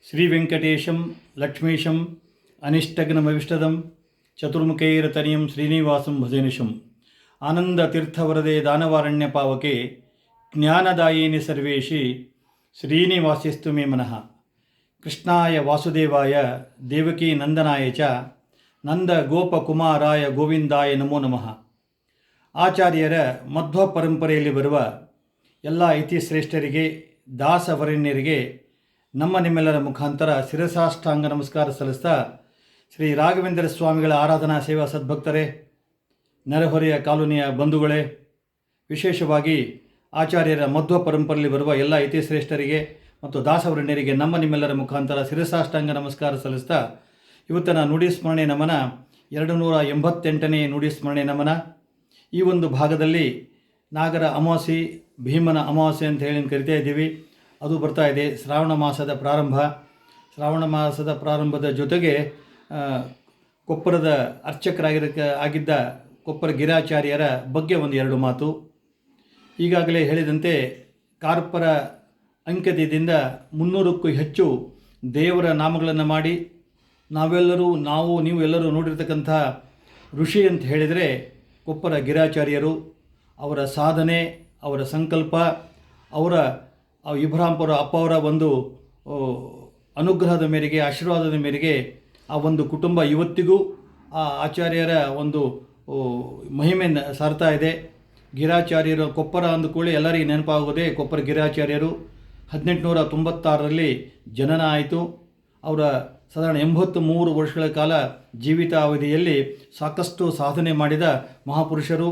ಶ್ರೀವೆಂಕಟೇಶಂ ಲಕ್ಷ್ಮೀಶಂ ಅನಿಷ್ಟಘ್ನಮವಿಷ್ಟದಂ ಚತುರ್ಮುಖೈರತನಿಯಂ ಶ್ರೀನಿವಾಸಂ ಭಜನಿಶಂ ಆನಂದತೀರ್ಥವರದೆ ದಾನವಾರಣ್ಯ ಪಾವಕೆ ಜ್ಞಾನದಾಯಿನಿ ಸರ್ವೇಶಿ ಶ್ರೀನಿವಾಸಿಸ್ತು ಮೇ ಮನಃ. ಕೃಷ್ಣಾಯ ವಾಸುದೇವಾಯ ದೇವಕೀ ನಂದನಾಯ ಚ ನಂದ ಗೋಪಕುಮಾರಾಯ ಗೋವಿಂದಾಯ ನಮೋ ನಮಃ. ಆಚಾರ್ಯರ ಮಧ್ವ ಪರಂಪರೆಯಲ್ಲಿ ಬರುವ ಎಲ್ಲ ಇತಿಶ್ರೇಷ್ಠರಿಗೆ ದಾಸವರಣ್ಯರಿಗೆ ನಮ್ಮ ನಿಮ್ಮೆಲ್ಲರ ಮುಖಾಂತರ ಶಿರಸಾಷ್ಟಾಂಗ ನಮಸ್ಕಾರ ಸಲ್ಲಿಸ್ತಾ, ಶ್ರೀ ರಾಘವೇಂದ್ರ ಸ್ವಾಮಿಗಳ ಆರಾಧನಾ ಸೇವಾ ಸದ್ಭಕ್ತರೇ, ನೆರೆಹೊರೆಯ ಕಾಲೋನಿಯ ಬಂಧುಗಳೇ, ವಿಶೇಷವಾಗಿ ಆಚಾರ್ಯರ ಮಧ್ವ ಪರಂಪರೆಯಲ್ಲಿ ಬರುವ ಎಲ್ಲ ಇತಿಶ್ರೇಷ್ಠರಿಗೆ ಮತ್ತು ದಾಸವರಣ್ಯರಿಗೆ ನಮ್ಮ ನಿಮ್ಮೆಲ್ಲರ ಮುಖಾಂತರ ಶಿರಸಾಷ್ಟಾಂಗ ನಮಸ್ಕಾರ ಸಲ್ಲಿಸ್ತಾ, ಇವತ್ತಿನ ನುಡಿ ಸ್ಮರಣೆ ನಮನ 288ನೇ ನುಡಿ ಸ್ಮರಣೆ ನಮನ. ಈ ಒಂದು ಭಾಗದಲ್ಲಿ ನಾಗರ ಅಮಾವಾಸ್ಯೆ, ಭೀಮನ ಅಮಾವಾಸ್ಯೆ ಅಂತ ಹೇಳಿ ಕರಿತಾ ಇದ್ದೀವಿ. ಅದು ಬರ್ತಾ ಇದೆ. ಶ್ರಾವಣ ಮಾಸದ ಪ್ರಾರಂಭದ ಜೊತೆಗೆ ಕೊಪ್ಪರದ ಆಗಿದ್ದ ಕೊಪ್ಪರ ಗಿರಾಚಾರ್ಯರ ಬಗ್ಗೆ ಒಂದು ಎರಡು ಮಾತು. ಈಗಾಗಲೇ ಹೇಳಿದಂತೆ ಕಾರ್ಪರ ಅಂಕಿತದಿಂದ 300ಕ್ಕೂ ಹೆಚ್ಚು ದೇವರ ನಾಮಗಳನ್ನು ಮಾಡಿ ನೀವು ಎಲ್ಲರೂ ನೋಡಿರ್ತಕ್ಕಂಥ ಋಷಿ ಅಂತ ಹೇಳಿದರೆ ಕೊಪ್ಪರ ಗಿರಾಚಾರ್ಯರು. ಅವರ ಸಾಧನೆ, ಅವರ ಸಂಕಲ್ಪ, ಅವರ ಇಬ್ರಾಂಪುರ ಅಪ್ಪ ಅವರ ಒಂದು ಅನುಗ್ರಹದ ಮೇರೆಗೆ, ಆಶೀರ್ವಾದದ ಮೇರೆಗೆ ಆ ಒಂದು ಕುಟುಂಬ ಇವತ್ತಿಗೂ ಆ ಆಚಾರ್ಯರ ಒಂದು ಮಹಿಮೆ ಸಾರ್ತಾ ಇದೆ. ಗಿರಾಚಾರ್ಯರು ಕೊಪ್ಪರ ಅಂದುಕೊಳ್ಳಿ ಎಲ್ಲರಿಗೆ ನೆನಪಾಗೋದೇ ಕೊಪ್ಪರ ಗಿರಾಚಾರ್ಯರು. 1896ರಲ್ಲಿ ಜನನ ಆಯಿತು. ಅವರ ಸಾಧಾರಣ 83 ವರ್ಷಗಳ ಕಾಲ ಜೀವಿತಾವಧಿಯಲ್ಲಿ ಸಾಕಷ್ಟು ಸಾಧನೆ ಮಾಡಿದ ಮಹಾಪುರುಷರು.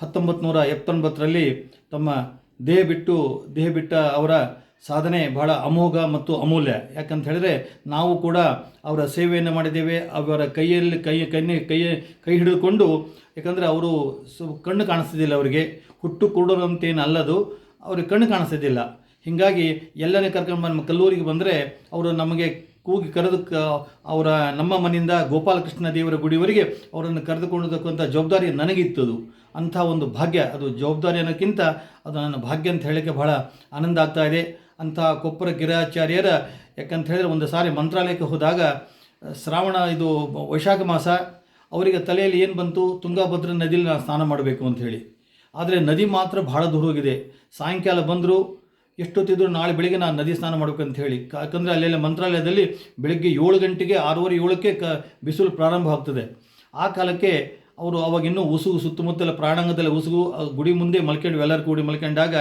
1979ರಲ್ಲಿ ತಮ್ಮ ದೇಹ ಬಿಟ್ಟ ಅವರ ಸಾಧನೆ ಬಹಳ ಅಮೋಘ ಮತ್ತು ಅಮೂಲ್ಯ. ಯಾಕಂತ ಹೇಳಿದ್ರೆ ನಾವು ಕೂಡ ಅವರ ಸೇವೆಯನ್ನು ಮಾಡಿದ್ದೇವೆ. ಅವರ ಕೈಯಲ್ಲಿ ಕೈ ಹಿಡಿದುಕೊಂಡು, ಯಾಕಂದರೆ ಅವರು ಕಣ್ಣು ಕಾಣಿಸ್ತಿದ್ದಿಲ್ಲ, ಅವರಿಗೆ ಹುಟ್ಟು ಕುರುಡರಂತೇನು ಅಲ್ಲದು, ಅವ್ರಿಗೆ ಕಣ್ಣು ಕಾಣಿಸ್ತಿದ್ದಿಲ್ಲ. ಹೀಗಾಗಿ ಎಲ್ಲನೇ ಕರ್ಕೊಂಡು ನಮ್ಮ ಕಲ್ಲೂರಿಗೆ ಬಂದರೆ ಅವರು ನಮಗೆ ಕೂಗಿ ಕರೆದು ನಮ್ಮ ಮನೆಯಿಂದ ಗೋಪಾಲಕೃಷ್ಣ ದೇವರ ಗುಡಿವರೆಗೆ ಅವರನ್ನು ಕರೆದುಕೊಂಡಕ್ಕಂಥ ಜವಾಬ್ದಾರಿ ನನಗಿತ್ತದು. ಅಂಥ ಒಂದು ಭಾಗ್ಯ, ಅದು ಜವಾಬ್ದಾರಿ ಅನ್ನೋಕ್ಕಿಂತ ಅದು ನನ್ನ ಭಾಗ್ಯ ಅಂತ ಹೇಳೋಕ್ಕೆ ಬಹಳ ಆನಂದ ಆಗ್ತಾ ಇದೆ. ಅಂಥ ಕೊಪ್ಪರ ಗಿರಾಚಾರ್ಯರ, ಯಾಕಂತ ಹೇಳಿದ್ರೆ ಒಂದು ಸಾರಿ ಮಂತ್ರಾಲಯಕ್ಕೆ ಹೋದಾಗ ಇದು ವೈಶಾಖ ಮಾಸ, ಅವರಿಗೆ ತಲೆಯಲ್ಲಿ ಏನು ಬಂತು, ತುಂಗಾಭದ್ರಾ ನದಿಯಲ್ಲಿ ನಾನು ಸ್ನಾನ ಮಾಡಬೇಕು ಅಂಥೇಳಿ. ಆದರೆ ನದಿ ಮಾತ್ರ ಭಾಳ ದೂರ ಹೋಗಿದೆ. ಸಾಯಂಕಾಲ ಬಂದರು, ಎಷ್ಟೊತ್ತಿದ್ರು ನಾಳೆ ಬೆಳಿಗ್ಗೆ ನಾನು ನದಿ ಸ್ನಾನ ಮಾಡಬೇಕಂತ ಹೇಳಿ. ಯಾಕಂದರೆ ಅಲ್ಲೆಲ್ಲ ಮಂತ್ರಾಲಯದಲ್ಲಿ ಬೆಳಗ್ಗೆ 7 ಗಂಟೆಗೆ 6:30 7ಕ್ಕೆ ಬಿಸಿಲು ಪ್ರಾರಂಭ ಆಗ್ತದೆ. ಆ ಕಾಲಕ್ಕೆ ಅವರು ಅವಾಗ ಇನ್ನೂ ಉಸುಗು, ಸುತ್ತಮುತ್ತಲ ಪ್ರಾಣಾಂಗದಲ್ಲಿ ಉಸುಗು, ಗುಡಿ ಮುಂದೆ ಮಲ್ಕೊಂಡು ಎಲ್ಲರೂ ಕೂಡಿ ಮಲ್ಕೊಂಡಾಗ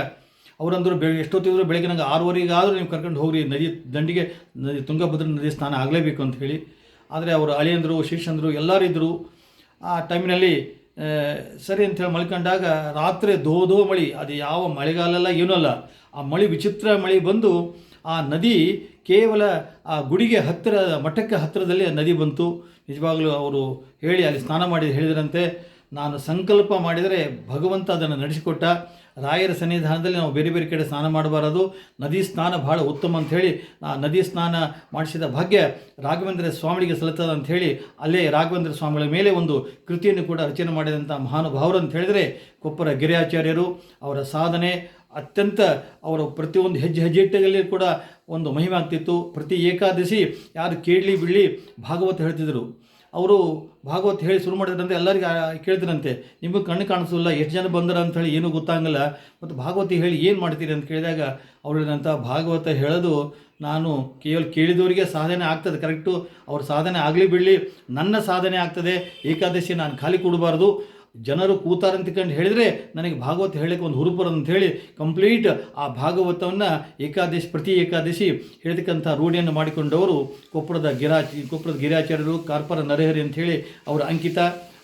ಅವರಂದರು ಎಷ್ಟೊತ್ತಿದ್ರು ಬೆಳಗ್ಗೆ ನಂಗೆ 6:30 ನೀವು ಕರ್ಕೊಂಡು ಹೋಗ್ರಿ ನದಿ ದಂಡಿಗೆ, ತುಂಗಭದ್ರಾ ನದಿ ಸ್ನಾನ ಆಗಲೇಬೇಕು ಅಂತ ಹೇಳಿ. ಆದರೆ ಅವರು ಅಳಿಯಂದರು, ಶಿಷ್ಯಂದರು ಎಲ್ಲರೂ ಇದ್ದರು. ಆ ಟೈಮಿನಲ್ಲಿ ಸರಿ ಅಂಥೇಳಿ ಮಲ್ಕೊಂಡಾಗ ರಾತ್ರಿ ದೋ ಮಳೆ, ಅದು ಯಾವ ಮಳೆಗಾಲಲ್ಲ ಏನೂ ಅಲ್ಲ, ಆ ಮಳೆ ವಿಚಿತ್ರ ಮಳೆ ಬಂದು ಆ ನದಿ ಕೇವಲ ಆ ಗುಡಿಗೆ ಮಠಕ್ಕೆ ಹತ್ತಿರದಲ್ಲಿ ನದಿ ಬಂತು. ನಿಜವಾಗಲೂ ಅವರು ಹೇಳಿ ಅಲ್ಲಿ ಸ್ನಾನ ಮಾಡಿ ಹೇಳಿದ್ರಂತೆ, ನಾನು ಸಂಕಲ್ಪ ಮಾಡಿದರೆ ಭಗವಂತ ಅದನ್ನು ನಡೆಸಿಕೊಟ್ಟ. ರಾಯರ ಸನ್ನಿಧಾನದಲ್ಲಿ ನಾವು ಬೇರೆ ಬೇರೆ ಕಡೆ ಸ್ನಾನ ಮಾಡಬಾರದು, ನದಿ ಸ್ನಾನ ಬಹಳ ಉತ್ತಮ ಅಂಥೇಳಿ ಆ ನದಿ ಸ್ನಾನ ಮಾಡಿಸಿದ ಭಾಗ್ಯ ರಾಘವೇಂದ್ರ ಸ್ವಾಮಿಗಳಿಗೆ ಸಲ್ಲುತ್ತದೆ ಅಂಥೇಳಿ ಅಲ್ಲೇ ರಾಘವೇಂದ್ರ ಸ್ವಾಮಿಗಳ ಮೇಲೆ ಒಂದು ಕೃತಿಯನ್ನು ಕೂಡ ರಚನೆ ಮಾಡಿದಂಥ ಮಹಾನುಭಾವರು ಅಂತ ಹೇಳಿದರೆ ಕೊಪ್ಪರ ಗಿರಿಯಾಚಾರ್ಯರು. ಅವರ ಸಾಧನೆ ಅತ್ಯಂತ, ಅವರ ಪ್ರತಿಯೊಂದು ಹೆಜ್ಜೆಯಲ್ಲಿ ಕೂಡ ಒಂದು ಮಹಿಮೆ ಆಗ್ತಿತ್ತು. ಪ್ರತಿ ಏಕಾದಶಿ ಯಾರು ಕೇಳಲಿ ಬಿಡಲಿ ಭಾಗವತ ಹೇಳ್ತಿದ್ರು. ಅವರು ಭಾಗವತ ಹೇಳಿ ಶುರು ಮಾಡಿದ್ರಂತೆ, ಎಲ್ಲರಿಗೆ ಕೇಳ್ತಿರಂತೆ, ನಿಮಗೆ ಕಣ್ಣು ಕಾಣಿಸೋಲ್ಲ, ಎಷ್ಟು ಜನ ಬಂದರು ಅಂಥೇಳಿ ಏನೂ ಗೊತ್ತಾಗಲ್ಲ, ಮತ್ತು ಭಾಗವತ ಹೇಳಿ ಏನು ಮಾಡ್ತೀರಿ ಅಂತ ಕೇಳಿದಾಗ ಅವಳಿದಂಥ ಭಾಗವತ ಹೇಳೋದು ನಾನು ಕೇವಲ ಕೇಳಿದವರಿಗೆ ಸಾಧನೆ ಆಗ್ತದೆ, ಕರೆಕ್ಟು, ಅವ್ರ ಸಾಧನೆ ಆಗಲಿ ಬಿಡಲಿ, ನನ್ನ ಸಾಧನೆ ಆಗ್ತದೆ. ಏಕಾದಶಿ ನಾನು ಖಾಲಿ ಕೊಡಬಾರ್ದು, ಜನರು ಕೂತಾರಂತಕೊಂಡು ಹೇಳಿದರೆ ನನಗೆ ಭಾಗವತ ಹೇಳೋಕ್ಕೆ ಒಂದು ಹುರುಪರು ಅಂಥೇಳಿ ಕಂಪ್ಲೀಟ್ ಆ ಭಾಗವತವನ್ನು ಪ್ರತಿ ಏಕಾದಶಿ ಹೇಳ್ತಕ್ಕಂಥ ರೂಢಿಯನ್ನು ಮಾಡಿಕೊಂಡವರು ಕೊಪ್ಪರದ ಗಿರಾಚಾರ್ಯರು, ಕಾರ್ಪರ ನರಹರಿ ಅಂಥೇಳಿ ಅವರ ಅಂಕಿತ,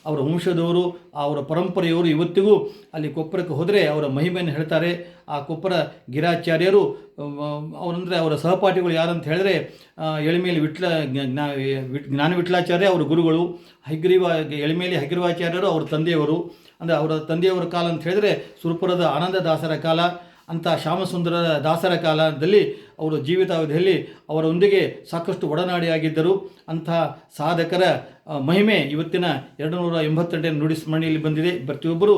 ಅವರ ವಂಶದವರು, ಅವರ ಪರಂಪರೆಯವರು ಇವತ್ತಿಗೂ ಅಲ್ಲಿ ಕೊಪ್ಪರಕ್ಕೆ ಹೋದರೆ ಅವರ ಮಹಿಮೆಯನ್ನು ಹೇಳ್ತಾರೆ. ಆ ಕೊಪ್ಪರ ಗಿರಾಚಾರ್ಯರು ಅವರಂದರೆ ಅವರ ಸಹಪಾಠಿಗಳು ಯಾರಂತ ಹೇಳಿದ್ರೆ ಎಳಿಮೇಲಿ ಜ್ಞಾನ ವಿಠಲಾಚಾರ್ಯ ಅವರ ಗುರುಗಳು, ಎಳಿಮೇಲಿ ಹಗಿರವಾಚಾರ್ಯರು ಅವರ ತಂದೆಯವರು. ಅಂದರೆ ಅವರ ತಂದೆಯವರ ಕಾಲ ಅಂತ ಹೇಳಿದ್ರೆ ಸುರಪುರದ ಆನಂದ ದಾಸರ ಕಾಲ, ಅಂಥ ಶ್ಯಾಮಸುಂದರ ದಾಸರ ಕಾಲದಲ್ಲಿ ಅವರು ಜೀವಿತಾವಧಿಯಲ್ಲಿ ಅವರೊಂದಿಗೆ ಸಾಕಷ್ಟು ಒಡನಾಡಿಯಾಗಿದ್ದರು. ಅಂಥ ಸಾಧಕರ ಮಹಿಮೆ ಇವತ್ತಿನ 282ನೇ ನುಡಿ ಸ್ಮರಣೆಯಲ್ಲಿ ಬಂದಿದೆ. ಪ್ರತಿಯೊಬ್ಬರು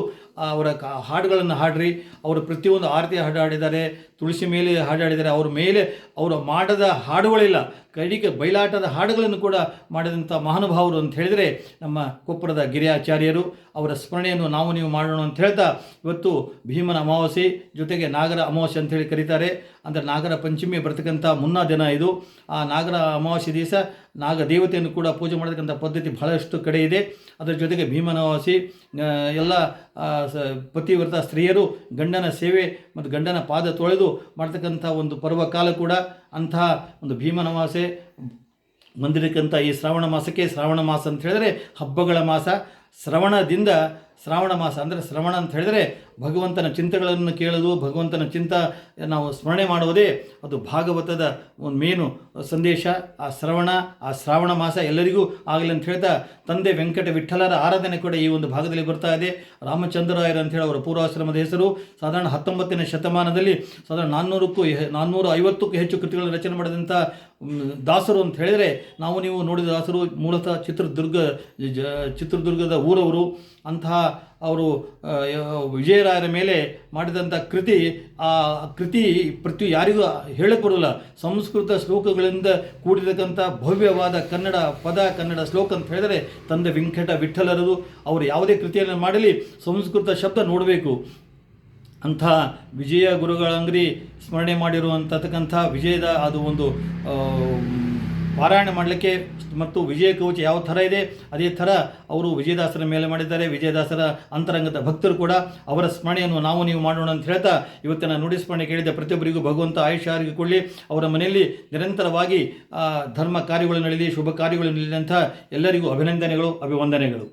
ಅವರ ಹಾಡುಗಳನ್ನು ಹಾಡ್ರಿ. ಅವರು ಪ್ರತಿಯೊಂದು ಆರತಿ ಹಾಡು ಹಾಡಿದ್ದಾರೆ, ತುಳಸಿ ಮೇಲೆ ಹಾಡಾಡಿದ್ದಾರೆ. ಅವ್ರ ಮೇಲೆ ಅವರು ಮಾಡದ ಹಾಡುಗಳಿಲ್ಲ. ಕೈಡಿಗೆ ಬಯಲಾಟದ ಹಾಡುಗಳನ್ನು ಕೂಡ ಮಾಡಿದಂಥ ಮಹಾನುಭಾವರು ಅಂತ ಹೇಳಿದರೆ ನಮ್ಮ ಕೊಪ್ಪರದ ಗಿರಿಯಾಚಾರ್ಯರು. ಅವರ ಸ್ಮರಣೆಯನ್ನು ನಾವು ನೀವು ಮಾಡೋಣ ಅಂತ ಹೇಳ್ತಾ ಇವತ್ತು ಭೀಮನ ಅಮಾವಾಸ್ಯೆ ಜೊತೆಗೆ ನಾಗರ ಅಮಾವಾಸ್ಯೆ ಅಂತೇಳಿ ಕರೀತಾರೆ. ಅಂದರೆ ನಾಗರ ಪಂಚಮಿ ಬರ್ತಕ್ಕಂಥ ಮುನ್ನಾ ದಿನ ಇದು. ಆ ನಾಗರ ಅಮಾವಾಸ್ಯೆ ದಿವಸ ನಾಗ ದೇವತೆಯನ್ನು ಕೂಡ ಪೂಜೆ ಮಾಡತಕ್ಕಂಥ ಪದ್ಧತಿ ಬಹಳಷ್ಟು ಕಡೆ ಇದೆ. ಅದರ ಜೊತೆಗೆ ಭೀಮನ ಅಮಾವಾಸ್ಯೆ ಎಲ್ಲ ಪತಿವ್ರತ ಸ್ತ್ರೀಯರು ಗಂಡನ ಸೇವೆ ಮತ್ತು ಗಂಡನ ಪಾದ ತೊಳೆದು ಮಾಡ್ತಕ್ಕಂಥ ಒಂದು ಪರ್ವಕಾಲ ಕೂಡ. ಅಂತಹ ಒಂದು ಭೀಮನ ಅಮಾವಾಸ್ಯೆ ಬಂದಿರತಕ್ಕಂಥ ಈ ಶ್ರಾವಣ ಮಾಸಕ್ಕೆ ಶ್ರಾವಣ ಮಾಸ ಅಂತ ಹೇಳಿದರೆ ಹಬ್ಬಗಳ ಮಾಸ. ಶ್ರವಣದಿಂದ ಶ್ರಾವಣ ಮಾಸ ಅಂದರೆ ಶ್ರವಣ ಅಂತ ಹೇಳಿದರೆ ಭಗವಂತನ ಚಿಂತೆಗಳನ್ನು ಕೇಳೋದು, ಭಗವಂತನ ನಾವು ಸ್ಮರಣೆ ಮಾಡುವುದೇ ಅದು ಭಾಗವತದ ಒಂದು ಮೇನು ಸಂದೇಶ. ಆ ಶ್ರಾವಣ ಮಾಸ ಎಲ್ಲರಿಗೂ ಆಗಲಿ ಅಂತ ಹೇಳ್ತಾ ತಂದೆ ವೆಂಕಟ ವಿಠಲರ ಆರಾಧನೆ ಕೂಡ ಈ ಒಂದು ಭಾಗದಲ್ಲಿ ಬರ್ತಾ ಇದೆ. ರಾಮಚಂದ್ರರಾಯರು ಅಂತೇಳಿ ಅವರ ಪೂರ್ವಾಶ್ರಮದ ಹೆಸರು. ಸಾಧಾರಣ 19ನೇ ಶತಮಾನದಲ್ಲಿ ಸಾಧಾರಣ 450ಕ್ಕೂ ಹೆಚ್ಚು ಕೃತಿಗಳನ್ನು ರಚನೆ ಮಾಡಿದಂಥ ದಾಸರು ಅಂತ ಹೇಳಿದರೆ ನಾವು ನೀವು ನೋಡಿದ ದಾಸರು ಮೂಲತಃ ಚಿತ್ರದುರ್ಗದ ಊರವರು. ಅಂತಹ ಅವರು ವಿಜಯರಾಯರ ಮೇಲೆ ಮಾಡಿದಂಥ ಕೃತಿ, ಆ ಕೃತಿ ಯಾರಿಗೂ ಹೇಳಿಕೊಡಲ್ಲ. ಸಂಸ್ಕೃತ ಶ್ಲೋಕಗಳಿಂದ ಕೂಡಿರತಕ್ಕಂಥ ಭವ್ಯವಾದ ಕನ್ನಡ ಪದ, ಕನ್ನಡ ಶ್ಲೋಕ ಅಂತ ಹೇಳಿದರೆ ತಂದೆ ವೆಂಕಟ ವಿಠಲರದು. ಅವರು ಯಾವುದೇ ಕೃತಿಯನ್ನು ಮಾಡಲಿ ಸಂಸ್ಕೃತ ಶಬ್ದ ನೋಡಬೇಕು. ಅಂಥ ವಿಜಯ ಗುರುಗಳ ಅಂಗಡಿ ಸ್ಮರಣೆ ಮಾಡಿರುವಂತಕ್ಕಂಥ ವಿಜಯದ ಅದು ಒಂದು ಪಾರಾಯಣ ಮಾಡಲಿಕ್ಕೆ ಮತ್ತು ವಿಜಯ ಕವಚ ಯಾವ ಥರ ಇದೆ ಅದೇ ಥರ ಅವರು ವಿಜಯದಾಸರ ಮೇಲೆ ಮಾಡಿದ್ದಾರೆ. ವಿಜಯದಾಸರ ಅಂತರಂಗದ ಭಕ್ತರು ಕೂಡ ಅವರ ಸ್ಮರಣೆಯನ್ನು ನಾವು ನೀವು ಮಾಡೋಣ ಅಂತ ಹೇಳ್ತಾ ಇವತ್ತಿನ ನುಡಿ ಸ್ಮರಣೆ ಕೇಳಿದ ಪ್ರತಿಯೊಬ್ಬರಿಗೂ ಭಗವಂತ ಆಯುಷ್ಯ ಆರೋಗ್ಯ ಕೊಡಲಿ. ಅವರ ಮನೆಯಲ್ಲಿ ನಿರಂತರವಾಗಿ ಧರ್ಮ ಕಾರ್ಯಗಳು ನಡೆಯಲಿ, ಶುಭ ಕಾರ್ಯಗಳು ನಡೆಯಲಿ ಅಂತ ಎಲ್ಲರಿಗೂ ಅಭಿನಂದನೆಗಳು, ಅಭಿವಂದನೆಗಳು.